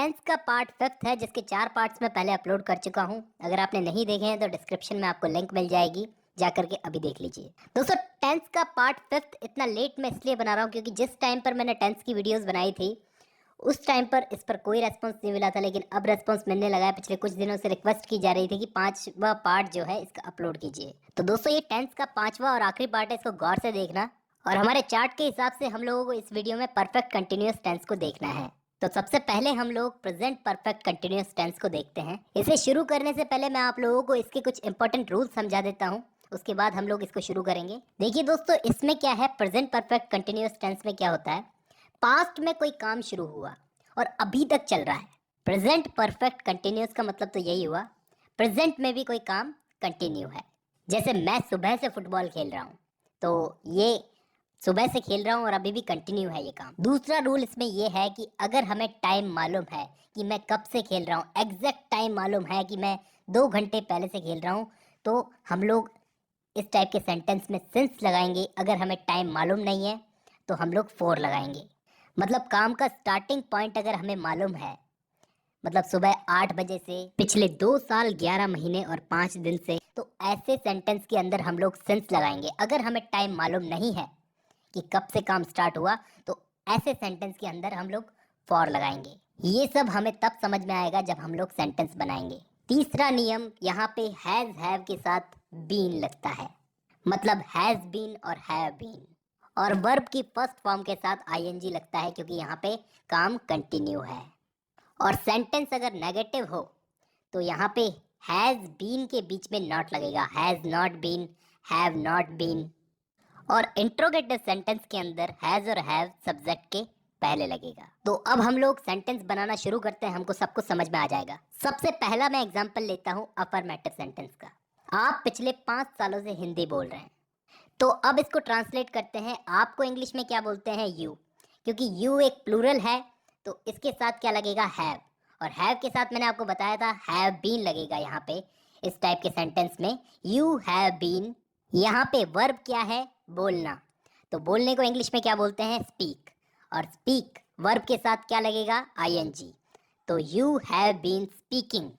Tense का part fifth है जिसके 4 पार्ट्स मैं पहले अपलोड कर चुका हूँ। अगर आपने नहीं देखे हैं तो डिस्क्रिप्शन में आपको लिंक मिल जाएगी, जा करके अभी देख लीजिए। दोस्तों टेंस का पार्ट फिफ्थ इतना लेट मैं इसलिए बना रहा हूँ क्योंकि जिस टाइम पर मैंने टेंस की वीडियोस बनाई थी उस टाइम पर इस पर कोई रेस्पॉन्स नहीं मिला था, लेकिन अब रेस्पॉन्स मिलने लगा है। पिछले कुछ दिनों से रिक्वेस्ट की जा रही थी कि 5वां पार्ट जो है इसका अपलोड कीजिए। तो दोस्तों ये टेंस का 5वां और आखिरी पार्ट है, इसको गौर से देखना। और हमारे चार्ट के हिसाब से हम लोगों को इस वीडियो में परफेक्ट कंटिन्यूअस टेंस को देखना है। तो सबसे पहले हम लोग प्रेजेंट परफेक्ट कंटिन्यूअस टेंस को देखते हैं। इसे शुरू करने से पहले मैं आप लोगों को इसके कुछ इंपॉर्टेंट रूल्स समझा देता हूँ, उसके बाद हम लोग इसको शुरू करेंगे। देखिए दोस्तों, इसमें क्या है, प्रेजेंट परफेक्ट कंटिन्यूअस टेंस में क्या होता है, पास्ट में कोई काम शुरू हुआ और अभी तक चल रहा है। प्रेजेंट परफेक्ट कंटिन्यूअस का मतलब तो यही हुआ, प्रेजेंट में भी कोई काम कंटिन्यू है। जैसे मैं सुबह से फुटबॉल खेल रहा हूँ, तो ये सुबह से खेल रहा हूँ और अभी भी कंटिन्यू है ये काम। दूसरा रूल इसमें ये है कि अगर हमें टाइम मालूम है कि मैं कब से खेल रहा हूँ, एग्जैक्ट टाइम मालूम है कि मैं 2 घंटे पहले से खेल रहा हूँ, तो हम लोग इस टाइप के सेंटेंस में सिंस लगाएंगे। अगर हमें टाइम मालूम नहीं है तो हम लोग फॉर लगाएंगे। मतलब काम का स्टार्टिंग पॉइंट अगर हमें मालूम है, मतलब सुबह 8 बजे से पिछले 2 साल 11 महीने और 5 दिन से, तो ऐसे सेंटेंस के अंदर हम लोग सिंस लगाएंगे। अगर हमें टाइम मालूम नहीं है कि कब से काम स्टार्ट हुआ, तो ऐसे सेंटेंस के अंदर हम लोग फॉर लगाएंगे। ये सब हमें तब समझ में आएगा जब हम लोग सेंटेंस बनाएंगे। तीसरा नियम, यहाँ पे हैज हैव के साथ बीन लगता है, मतलब हैज बीन और हैव बीन। और वर्ब की फर्स्ट फॉर्म के साथ आईएनजी लगता है क्योंकि यहाँ पे काम कंटिन्यू है। और सेंटेंस अगर नेगेटिव हो तो यहाँ पे हैज बीन के बीच में नॉट लगेगा, has not been, have not been. और इंट्रोगेटिव सेंटेंस के अंदर हैज और हैव सब्जेक्ट के पहले लगेगा। तो अब हम लोग सेंटेंस बनाना शुरू करते हैं, हमको सब कुछ समझ में आ जाएगा। सबसे पहला मैं एग्जांपल लेता हूँ अफर्मेटिव सेंटेंस का। आप पिछले 5 सालों से हिंदी बोल रहे हैं, तो अब इसको ट्रांसलेट करते हैं। आपको इंग्लिश में क्या बोलते हैं, यू, क्योंकि यू एक प्लूरल है तो इसके साथ क्या लगेगा, हैव। और हैव के साथ मैंने आपको बताया था हैव बीन लगेगा यहाँ पे। इस टाइप के सेंटेंस में यू हैव बीन। यहाँ पे वर्ब क्या है, बोलना, तो बोलने को इंग्लिश में क्या बोलते हैं, स्पीक। और स्पीक वर्ब के साथ क्या लगेगा, आईएनजी। तो यू हैव बीन स्पीकिंग।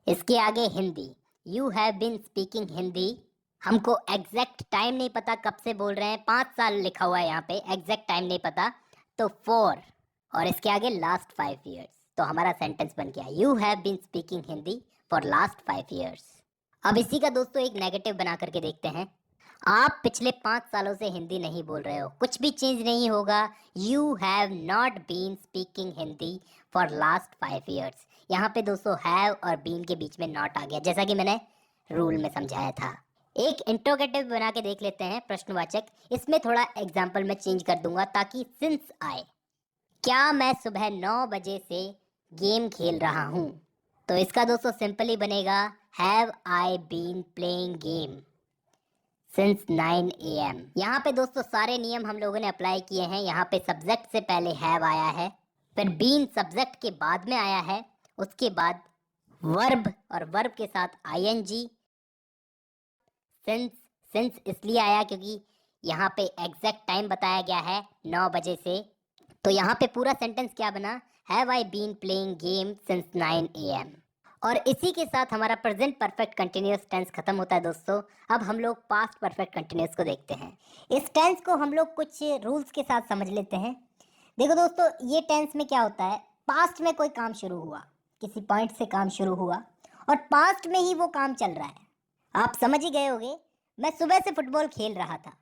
इसके आगे Hindi, you have been speaking Hindi. हमको एग्जैक्ट टाइम नहीं पता कब से बोल रहे हैं, 5 साल लिखा हुआ है यहाँ पे, एग्जैक्ट टाइम नहीं पता, तो 4। और इसके आगे लास्ट 5 ईयर्स। तो हमारा सेंटेंस बन गया, you have been speaking Hindi for last 5 years. अब इसी का दोस्तों एक नेगेटिव बना करके देखते हैं। आप पिछले 5 सालों से हिंदी नहीं बोल रहे हो, कुछ भी चेंज नहीं होगा। You have not been speaking Hindi for last 5 years. यहाँ पे दोस्तों हैव और बीन के बीच में नॉट आ गया, जैसा कि मैंने रूल में समझाया था। एक इंट्रोगेटिव बना के देख लेते हैं, प्रश्नवाचक। इसमें थोड़ा एग्जाम्पल मैं चेंज कर दूंगा ताकि सिंस आए। क्या मैं सुबह 9 बजे से गेम खेल रहा हूँ? तो इसका दोस्तों सिंपल ही बनेगा, have I been playing game since 9 AM। यहाँ पे दोस्तों सारे नियम हम लोगों ने अप्लाई किए हैं। यहाँ पे सब्जेक्ट से पहले हैव आया है, फिर बीन सब्जेक्ट के बाद में आया है, उसके बाद वर्ब और वर्ब के साथ आईएनजी। सिंस, सिंस इसलिए आया क्योंकि यहाँ पे एग्जैक्ट टाइम बताया गया है 9 बजे से। तो यहाँ पे पूरा सेंटेंस क्या बना, have I been playing game since 9 AM। और इसी के साथ हमारा प्रेजेंट परफेक्ट कंटिन्यूअस टेंस खत्म होता है दोस्तों। अब हम लोग पास्ट परफेक्ट कंटिन्यूअस को देखते हैं। इस टेंस को हम लोग कुछ रूल्स के साथ समझ लेते हैं। देखो दोस्तों, ये टेंस में क्या होता है, पास्ट में कोई काम शुरू हुआ, किसी पॉइंट से काम शुरू हुआ और पास्ट में ही वो काम चल रहा है। आप समझ ही गए होंगे, मैं सुबह से फुटबॉल खेल रहा था,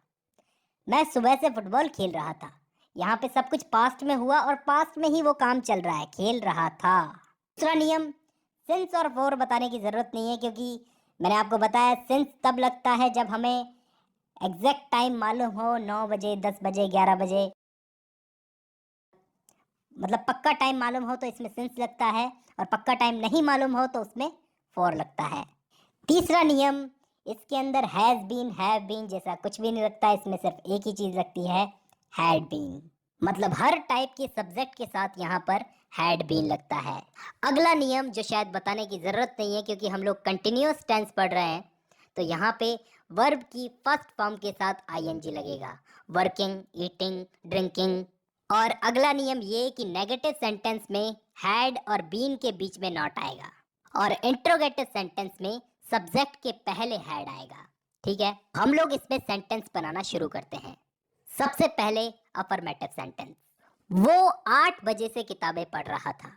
मैं सुबह से फुटबॉल खेल रहा था। यहाँ पे सब कुछ पास्ट में हुआ और पास्ट में ही वो काम चल रहा है, खेल रहा था। दूसरा नियम, सिंस और फॉर बताने की जरूरत नहीं है क्योंकि मैंने आपको बताया सिंस तब लगता है जब हमें एग्जैक्ट टाइम मालूम हो, 9 बजे, 10 बजे, 11 बजे, मतलब पक्का टाइम मालूम हो तो इसमें सिंस लगता है, और पक्का टाइम नहीं मालूम हो तो उसमें फॉर लगता है। तीसरा नियम, इसके अंदर हैज बीन, हैव बीन जैसा कुछ भी नहीं लगता, इसमें सिर्फ एक ही चीज लगती है, हैड बीन। मतलब हर टाइप के सब्जेक्ट के साथ यहाँ पर हैड बीन लगता है। अगला नियम जो शायद बताने की जरूरत नहीं है क्योंकि हम लोग कंटिन्यूअस टेंस पढ़ रहे हैं, तो यहाँ पे वर्ब की फर्स्ट फॉर्म के साथ आईएनजी लगेगा। वर्किंग, ईटिंग, ड्रिंकिंग, और अगला नियम ये कि नेगेटिव सेंटेंस में हैड और बीन के बीच में नॉट आएगा और इंट्रोगेटिव सेंटेंस में सब्जेक्ट के पहले हैड आएगा। ठीक है, हम लोग इसमें सेंटेंस बनाना शुरू करते हैं। सबसे पहले अफर्मेटिव सेंटेंस, वो 8 बजे से किताबें पढ़ रहा था।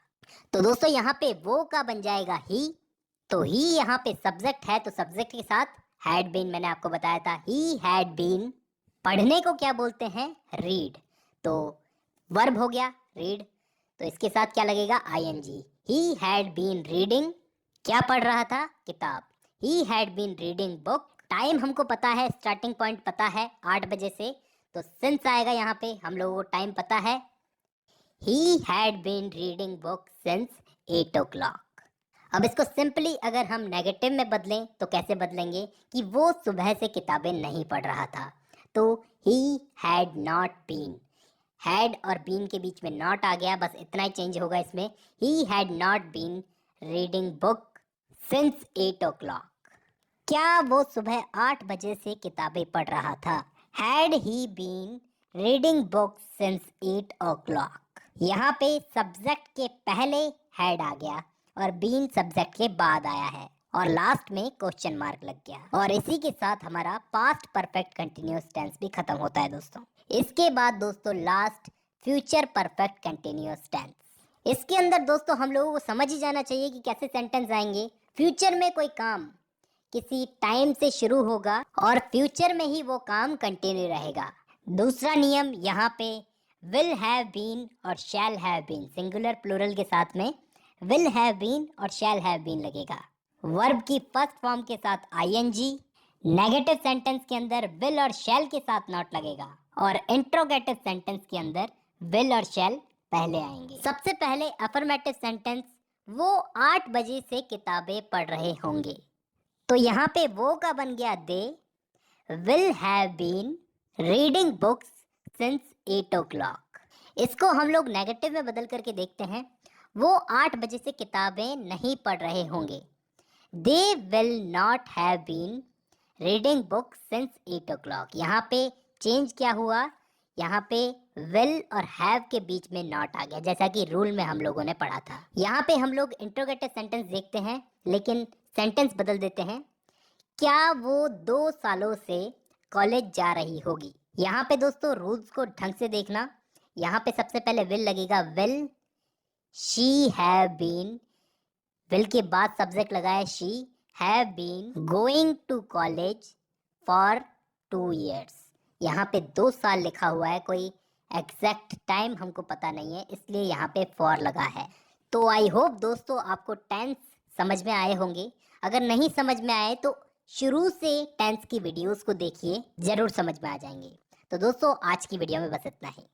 तो दोस्तों यहाँ पे वो का बन जाएगा ही। तो ही यहाँ पे सब्जेक्ट है, तो सब्जेक्ट के साथ हैड बीन, मैंने आपको बताया था ही हैड बीन। पढ़ने को क्या बोलते हैं? रीड। तो वर्ब हो गया रीड, तो इसके साथ क्या लगेगा? ING. He had been reading, क्या पढ़ रहा था? किताब। He had been reading book. Time हमको पता है, स्टार्टिंग पॉइंट पता है 8 बजे से, तो सिंस आएगा यहाँ पे, हम लोगों को टाइम पता है। He had been reading book since 8 o'clock। अब इसको सिंपली अगर हम नेगेटिव में बदलें तो कैसे बदलेंगे कि वो सुबह से किताबें नहीं पढ़ रहा था। तो he had not been, had और बीन के बीच में नॉट आ गया, बस इतना ही चेंज होगा इसमें। He had not been reading book since 8 o'clock। क्या वो सुबह 8 बजे से किताबें पढ़ रहा था? Had he been reading book since 8 o'clock। यहाँ पे सब्जेक्ट के पहले हैड आ गया और बीन सब्जेक्ट के बाद आया है और लास्ट में क्वेश्चन मार्क लग गया, और इसी के साथ हमारा पास्ट परफेक्ट कंटिन्यूअस टेंस भी खत्म होता है दोस्तों। इसके बाद दोस्तों last future perfect continuous tense. इसके अंदर दोस्तों हम लोगों को समझ ही जाना चाहिए कि कैसे सेंटेंस आएंगे। फ्यूचर में कोई काम किसी टाइम से शुरू होगा और फ्यूचर में ही वो काम कंटिन्यू रहेगा। दूसरा नियम यहाँ पे विल हैव बीन और shall have been, singular plural के साथ में विल हैव बीन और शैल हैव बीन लगेगा। वर्ब की फर्स्ट फॉर्म के साथ आईएनजी, नेगेटिव सेंटेंस के अंदर विल और शैल के साथ नॉट लगेगा, और इंट्रोगेटिव सेंटेंस के अंदर विल और शैल पहले आएंगे। सबसे पहले अफर्मेटिव सेंटेंस, वो 8 बजे से किताबें पढ़ रहे होंगे। तो यहाँ पे वो का बन गया they will have been reading books since 8 o'clock। इसको हम लोग नेगेटिव में बदल करके देखते हैं। वो 8 बजे से किताबें नहीं पढ़ रहे होंगे। They will not have been reading book since 8 o'clock। यहाँ पे चेंज क्या हुआ? यहाँ पे विल और हैव के बीच में नॉट आ गया, जैसा कि रूल में हम लोगों ने पढ़ा था। यहाँ पे हम लोग इंट्रोगेटिव सेंटेंस देखते हैं, लेकिन सेंटेंस बदल देते हैं। क्या वो 2 सालों से कॉलेज जा रही होगी? यहाँ पे दोस्तों रूल्स को ढंग से देखना। यहाँ पे सबसे पहले विल लगेगा, will she have been, will के बाद सब्जेक्ट लगा है she, have been going to college for 2 years। यहाँ पे 2 साल लिखा हुआ है, कोई एग्जैक्ट टाइम हमको पता नहीं है, इसलिए यहाँ पे फॉर लगा है। तो आई होप दोस्तों आपको टेंस समझ में आए होंगे। अगर नहीं समझ में आए तो शुरू से टेंस की वीडियोस को देखिए, जरूर समझ में आ जाएंगे। तो दोस्तों आज की वीडियो में बस इतना ही।